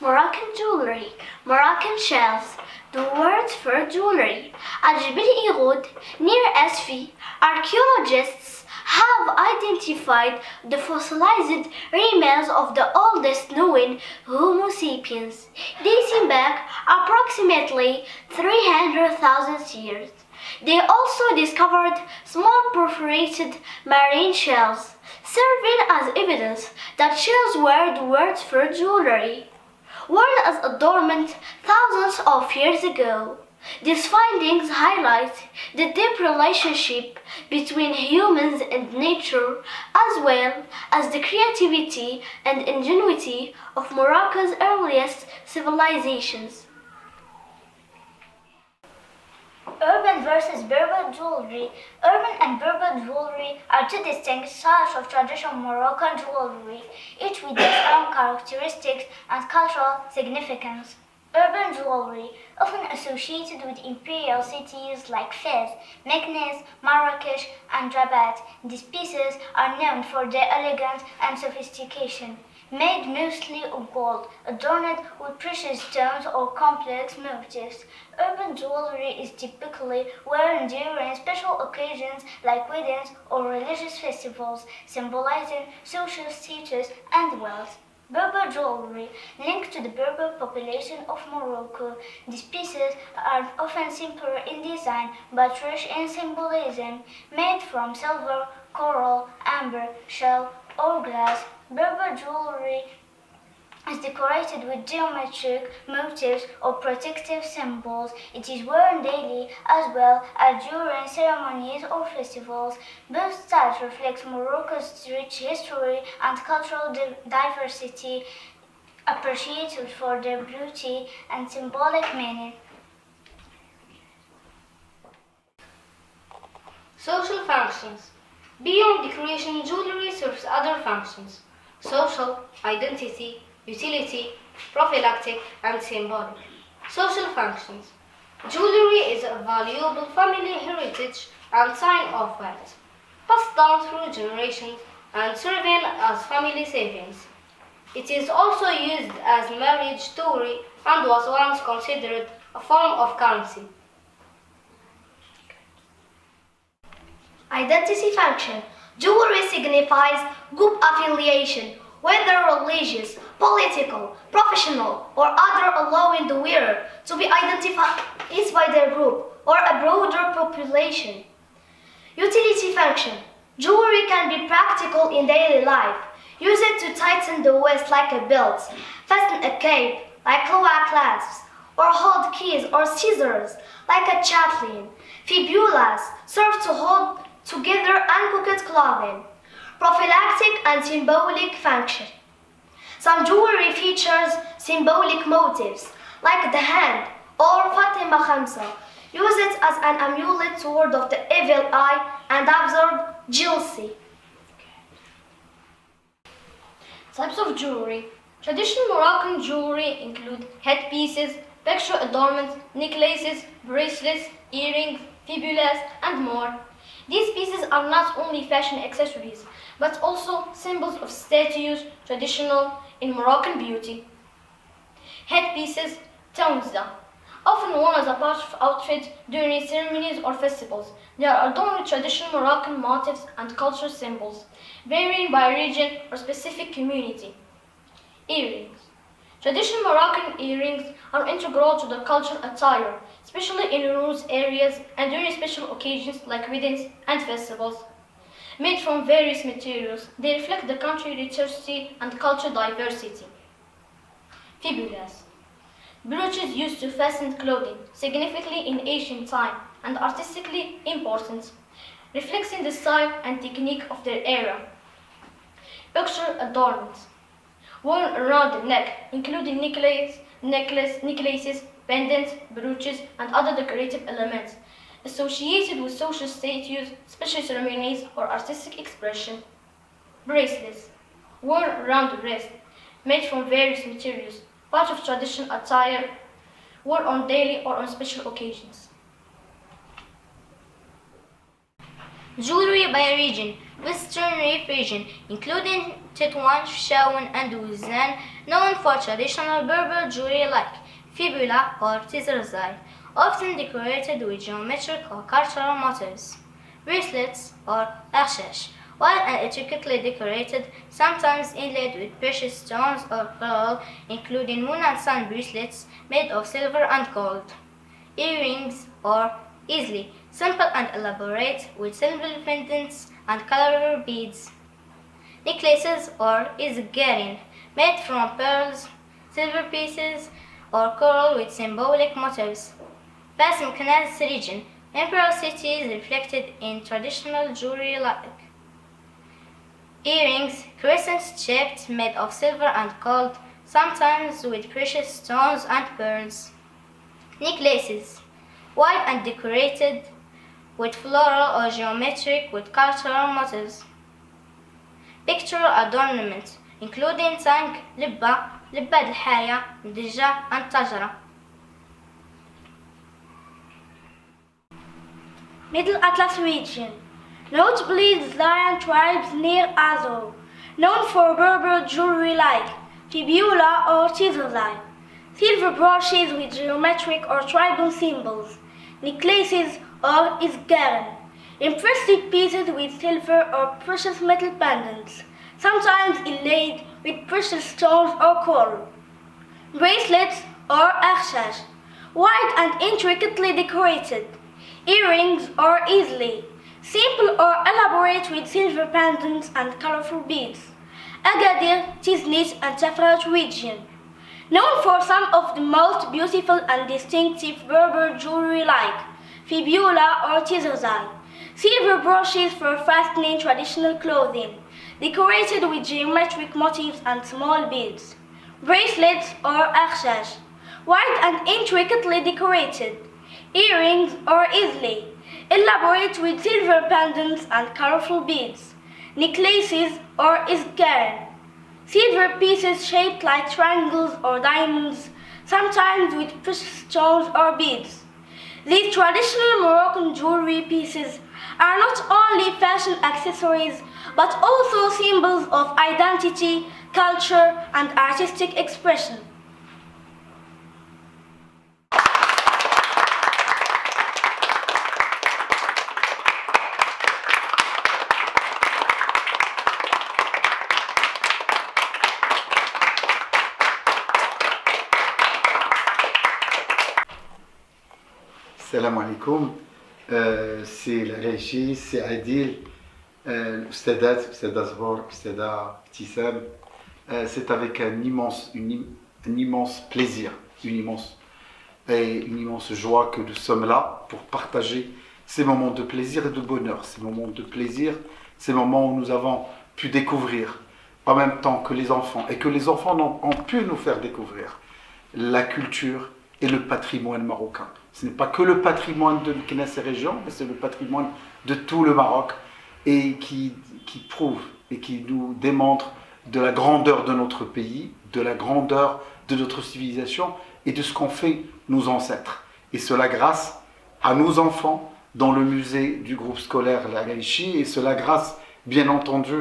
Moroccan jewelry, Moroccan shells, the word for jewelry. At Jebel Irhoud, near Asfi, archaeologists have identified the fossilized remains of the oldest known Homo sapiens, dating back approximately 300,000 years. They also discovered small perforated marine shells, serving as evidence that shells were the word for jewelry, worn as adornment thousands of years ago. These findings highlight the deep relationship between humans and nature, as well as the creativity and ingenuity of Morocco's earliest civilizations. Urban versus Berber jewelry. Urban and Berber jewelry are two distinct styles of traditional Moroccan jewelry, each with its own characteristics and cultural significance. Urban jewelry, often associated with imperial cities like Fez, Meknes, Marrakesh, and Rabat. These pieces are known for their elegance and sophistication. Made mostly of gold, adorned with precious stones or complex motifs, urban jewelry is typically worn during special occasions like weddings or religious festivals, symbolizing social status and wealth. Berber jewelry, linked to the Berber population of Morocco. These pieces are often simpler in design but rich in symbolism, made from silver, coral, amber, shell, or glass. Berber jewelry is decorated with geometric motifs or protective symbols. It is worn daily as well as during ceremonies or festivals. Both styles reflect Morocco's rich history and cultural diversity, appreciated for their beauty and symbolic meaning. Social functions. Beyond decoration, jewelry serves other functions: social, identity, utility, prophylactic, and symbolic. Social functions. Jewelry is a valuable family heritage and sign of wealth, passed down through generations and serving as family savings. It is also used as marriage dowry and was once considered a form of currency. Identity function. Jewelry signifies group affiliation, whether religious, political, professional, or other, allowing the wearer to be identified by their group or a broader population. Utility function. Jewelry can be practical in daily life. Use it to tighten the waist like a belt, fasten a cape like cloak clasps, or hold keys or scissors like a chatelaine. Fibulas serve to hold together uncooked clothing. Prophylactic and symbolic function. Some jewelry features symbolic motifs, like the hand or Fatima Khamsa. Use it as an amulet to ward off the evil eye and absorb jealousy. Types of jewelry. Traditional Moroccan jewelry include headpieces, picture adornments, necklaces, bracelets, earrings, fibulas, and more. These pieces are not only fashion accessories, but also symbols of status, traditional in Moroccan beauty. Headpieces, tawza, often worn as a part of outfit during ceremonies or festivals. They are adorned with traditional Moroccan motifs and cultural symbols, varying by region or specific community. Earrings. Traditional Moroccan earrings are integral to the cultural attire, especially in remote areas and during special occasions like weddings and festivals. Made from various materials, they reflect the country's richity and cultural diversity. Fibulas. Brooches used to fasten clothing, significantly in ancient time and artistically important, reflecting the style and technique of their era. Picture adornments. Worn around the neck, including necklaces, pendants, brooches, and other decorative elements, associated with social status, special ceremonies, or artistic expression. Bracelets, worn around the wrist, made from various materials, part of traditional attire, worn on daily or on special occasions. Jewelry by region. Western Reef region, including Tetuan, Shawan, and Wuzan, known for traditional Berber jewelry like fibula or tizerzai, often decorated with geometric or cultural motifs. Bracelets or akshash, while intricately decorated, sometimes inlaid with precious stones or coral, including moon and sun bracelets made of silver and gold. Earrings or easily, simple and elaborate with silver pendants and colorful beads. Necklaces or izgarin, made from pearls, silver pieces, or coral with symbolic motifs. Vast Meknès region, imperial cities reflected in traditional jewelry like earrings, crescent-shaped, made of silver and gold, sometimes with precious stones and pearls. Necklaces, wide and decorated with floral or geometric with cultural motifs. Pictorial adornment, including tang, libba, libba al-haya, mdija, and tajra. Middle Atlas region, notably the Zayyan tribes near Azov, known for Berber jewelry like fibula or tizerzai, silver brooches with geometric or tribal symbols, necklaces or izgaran, impressive pieces with silver or precious metal pendants, sometimes inlaid with precious stones or coral, bracelets or akshash, wide and intricately decorated, earrings or easily, simple or elaborate with silver pendants and colorful beads. Agadir, Tiznit and Tafrat region, known for some of the most beautiful and distinctive Berber jewelry like fibula or tizerzai, silver brooches for fastening traditional clothing, decorated with geometric motifs and small beads, bracelets or akshash, wide and intricately decorated, earrings or easily, elaborate with silver pendants and colorful beads, necklaces or izgaran, silver pieces shaped like triangles or diamonds, sometimes with precious stones or beads. These traditional Moroccan jewelry pieces are not only fashion accessories, but also symbols of identity, culture, and artistic expression. Salam alaikum, c'est Al-Aïchi, c'est Adil, l'Oustazat, Oustazat Zhor, Oustazat Tissam. C'est avec un immense plaisir, une immense joie que nous sommes là pour partager ces moments de plaisir et de bonheur, ces moments de plaisir, ces moments où nous avons pu découvrir en même temps que les enfants, et que les enfants ont pu nous faire découvrir la culture et le patrimoine marocain. Ce n'est pas que le patrimoine de Meknès et région, mais c'est le patrimoine de tout le Maroc, et qui prouve et qui nous démontre de la grandeur de notre pays, de la grandeur de notre civilisation et de ce qu'ont fait nos ancêtres. Et cela grâce à nos enfants dans le musée du groupe scolaire Al-Aïchi, et cela grâce, bien entendu,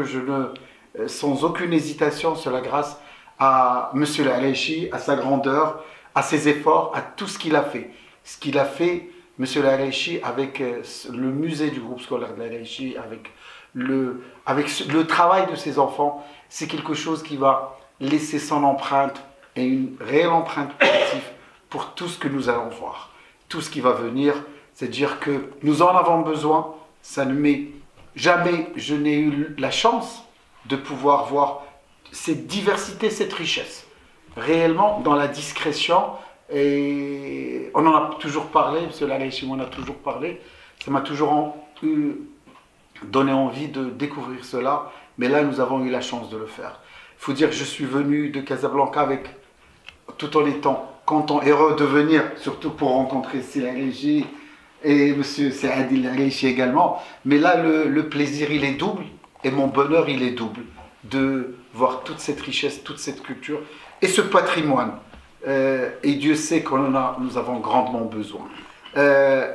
sans aucune hésitation, cela grâce à M. Al-Aïchi, à sa grandeur, à ses efforts, à tout ce qu'il a fait. Ce qu'il a fait, M. Al-Aïchi, avec le musée du groupe scolaire de Al-Aïchi, avec le travail de ses enfants, c'est quelque chose qui va laisser son empreinte, et une réelle empreinte positive pour tout ce que nous allons voir. Tout ce qui va venir, c'est-à-dire que nous en avons besoin. Jamais je n'ai eu la chance de pouvoir voir cette diversité, cette richesse, réellement dans la discrétion. Et on en a toujours parlé, M. Al-Aïchi m'en a toujours parlé, ça m'a toujours donné envie de découvrir cela, mais là nous avons eu la chance de le faire. Il faut dire que je suis venu de Casablanca tout en étant content, heureux de venir, surtout pour rencontrer Al-Aïchi et M. Saadil Al-Aïchi également, mais là le plaisir il est double, et mon bonheur il est double, de voir toute cette richesse, toute cette culture et ce patrimoine. Et Dieu sait que nous avons grandement besoin.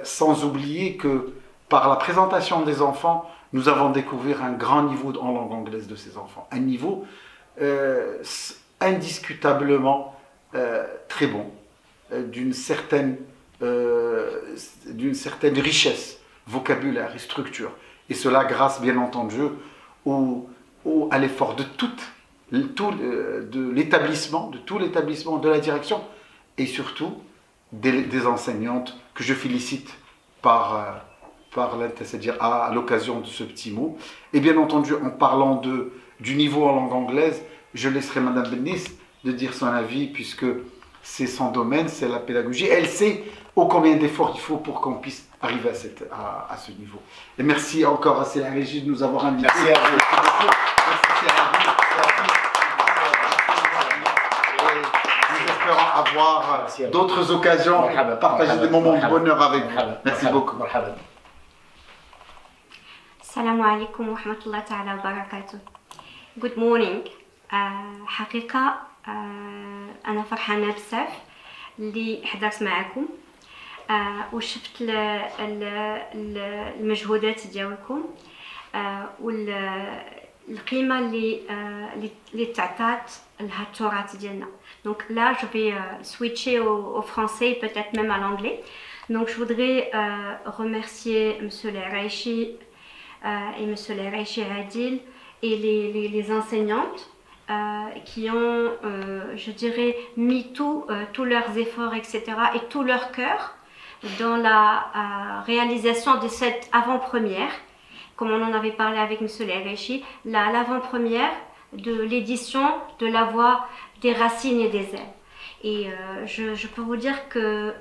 Sans oublier que par la présentation des enfants, nous avons découvert un grand niveau en langue anglaise de ces enfants. Un niveau indiscutablement très bon, d'une certaine richesse vocabulaire et structure. Et cela grâce, bien entendu, à l'effort de tout l'établissement, de la direction, et surtout des enseignantes que je félicite c'est-à-dire à l'occasion de ce petit mot. Et bien entendu, en parlant du niveau en langue anglaise, je laisserai Madame Bennis de dire son avis, puisque c'est son domaine, c'est la pédagogie. Elle sait combien d'efforts il faut pour qu'on puisse arriver à ce niveau. Et merci encore à la Régie de nous avoir invités. Merci à vous. Nous espérons avoir d'autres occasions de partager des moments de bonheur avec vous. Merci beaucoup. Assalamu alaikum wa rahmatullahi ta'ala wa barakatuh. Good morning. حقيقة أنا فرحانة بزاف اللي حضرت معكم وشفت المجهودات ديالكم والقيمة اللي تعطات لهاد التراث ديالنا. Donc là je vais switcher au français et peut-être même à l'anglais. Donc je voudrais remercier Monsieur Leraichi et Monsieur Leraichi Adil et les enseignantes qui ont, je dirais, mis tous leurs efforts, etc., et tout leur cœur dans la réalisation de cette avant-première, comme on en avait parlé avec M. Leraichi, l'avant-première de l'édition de La Voix des Racines et des Ailes. Et je peux vous dire que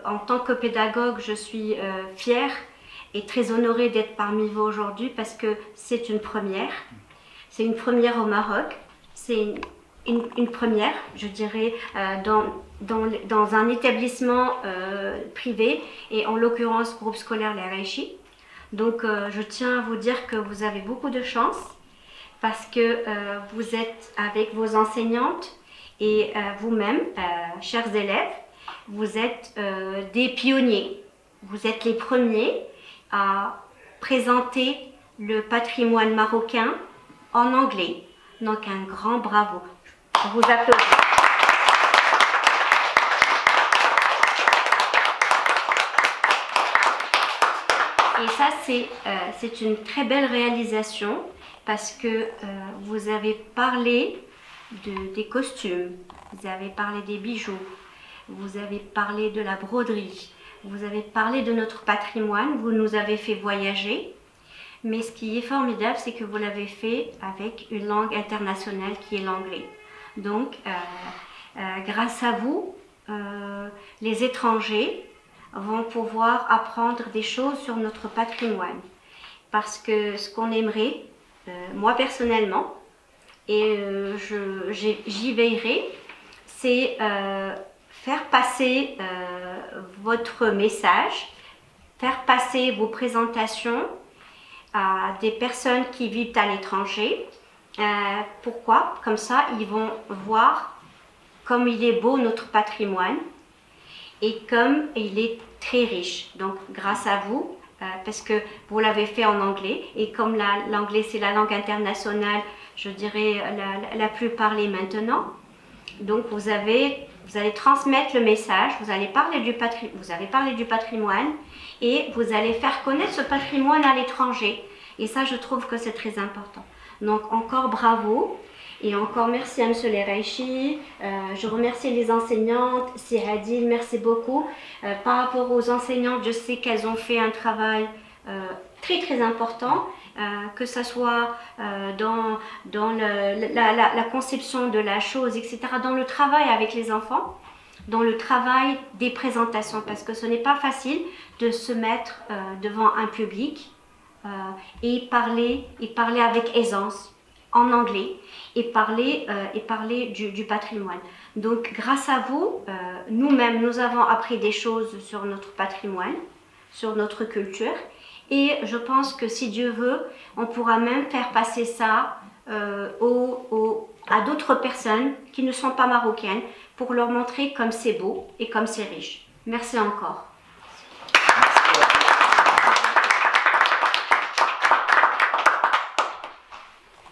en tant que pédagogue, je suis fière et très honorée d'être parmi vous aujourd'hui parce que c'est une première. C'est une première au Maroc. C'est une première, je dirais, dans un établissement privé et en l'occurrence groupe scolaire Leraichi. Donc je tiens à vous dire que vous avez beaucoup de chance parce que vous êtes avec vos enseignantes et vous-même, chers élèves, vous êtes des pionniers. Vous êtes les premiers à présenter le patrimoine marocain en anglais. Donc un grand bravo. Je vous applaudis. Et ça, c'est une très belle réalisation parce que vous avez parlé des costumes, vous avez parlé des bijoux, vous avez parlé de la broderie, vous avez parlé de notre patrimoine, vous nous avez fait voyager. Mais ce qui est formidable, c'est que vous l'avez fait avec une langue internationale qui est l'anglais. Donc, grâce à vous, les étrangers vont pouvoir apprendre des choses sur notre patrimoine. Parce que ce qu'on aimerait, moi personnellement, et j'y veillerai, c'est faire passer votre message, faire passer vos présentations à des personnes qui vivent à l'étranger. Pourquoi? Comme ça, ils vont voir comme il est beau notre patrimoine et comme il est très riche. Donc, grâce à vous, parce que vous l'avez fait en anglais, et comme l'anglais c'est la langue internationale, je dirais la plus parlée maintenant, donc vous allez transmettre le message, vous avez parlé du patrimoine et vous allez faire connaître ce patrimoine à l'étranger. Et ça, je trouve que c'est très important. Donc encore bravo et encore merci à M. Leraichi. Je remercie les enseignantes, c'est Adil, merci beaucoup. Par rapport aux enseignantes, je sais qu'elles ont fait un travail très très important, que ce soit dans la conception de la chose, etc., dans le travail avec les enfants, dans le travail des présentations, parce que ce n'est pas facile de se mettre devant un public et parler avec aisance en anglais et parler du patrimoine. Donc grâce à vous, nous-mêmes, nous avons appris des choses sur notre patrimoine, sur notre culture, et je pense que si Dieu veut, on pourra même faire passer ça à d'autres personnes qui ne sont pas marocaines pour leur montrer comme c'est beau et comme c'est riche. Merci encore.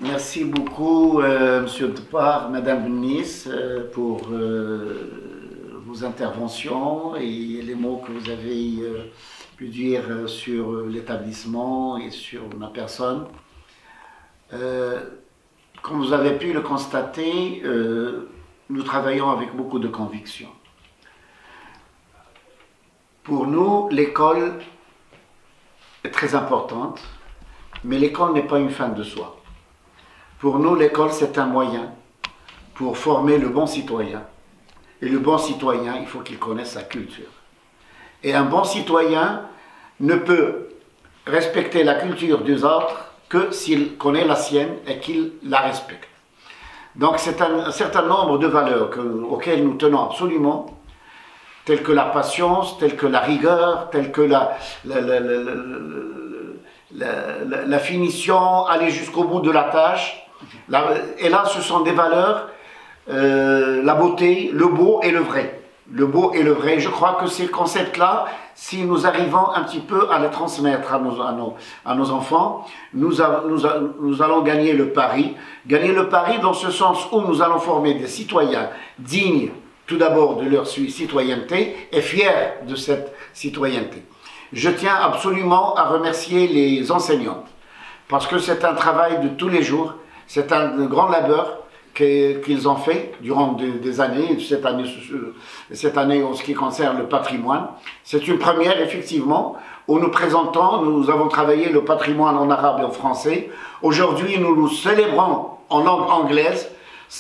Merci beaucoup, Monsieur Depar, Madame Bennis, pour vos interventions et les mots que vous avez pu dire sur l'établissement et sur ma personne. Comme vous avez pu le constater, nous travaillons avec beaucoup de conviction. Pour nous, l'école est très importante, mais l'école n'est pas une fin de soi. Pour nous, l'école, c'est un moyen pour former le bon citoyen. Et le bon citoyen, il faut qu'il connaisse sa culture. Et un bon citoyen ne peut respecter la culture des autres que s'il connaît la sienne et qu'il la respecte. Donc c'est un certain nombre de valeurs auxquelles nous tenons absolument, telles que la patience, telles que la rigueur, telles que la finition, aller jusqu'au bout de la tâche. Et là, ce sont des valeurs, la beauté, le beau et le vrai. Le beau et le vrai. Je crois que ces concepts-là, si nous arrivons un petit peu à les transmettre à nos enfants, nous allons gagner le pari. Gagner le pari dans ce sens où nous allons former des citoyens dignes, tout d'abord de leur citoyenneté, et fiers de cette citoyenneté. Je tiens absolument à remercier les enseignants, parce que c'est un travail de tous les jours, c'est un grand labeur qu'ils ont fait durant des années, cette année en ce qui concerne le patrimoine. C'est une première, effectivement, où nous présentons, nous avons travaillé le patrimoine en arabe et en français. Aujourd'hui, nous nous célébrons en langue anglaise.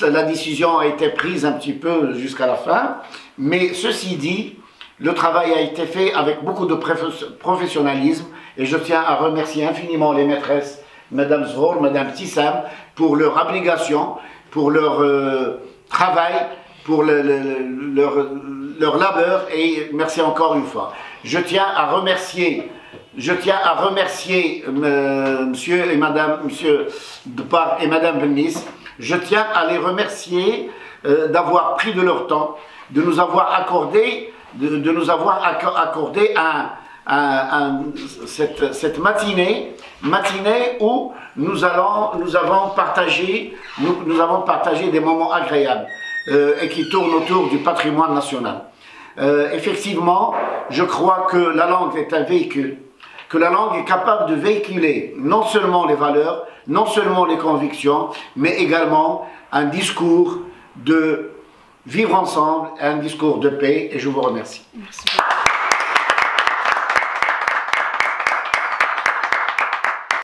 La décision a été prise un petit peu jusqu'à la fin, mais ceci dit, le travail a été fait avec beaucoup de professionnalisme et je tiens à remercier infiniment les maîtresses, Madame Zhor, Madame Tissam, pour leur abnégation, pour leur travail, pour leur labeur, et merci encore une fois. Je tiens à remercier Monsieur Depar et Madame Bennis. Je tiens à les remercier d'avoir pris de leur temps, de nous avoir accordé cette matinée où nous avons partagé des moments agréables et qui tournent autour du patrimoine national. Effectivement, je crois que la langue est un véhicule, que la langue est capable de véhiculer non seulement les valeurs, non seulement les convictions, mais également un discours de vivre ensemble, un discours de paix, et je vous remercie. Merci beaucoup.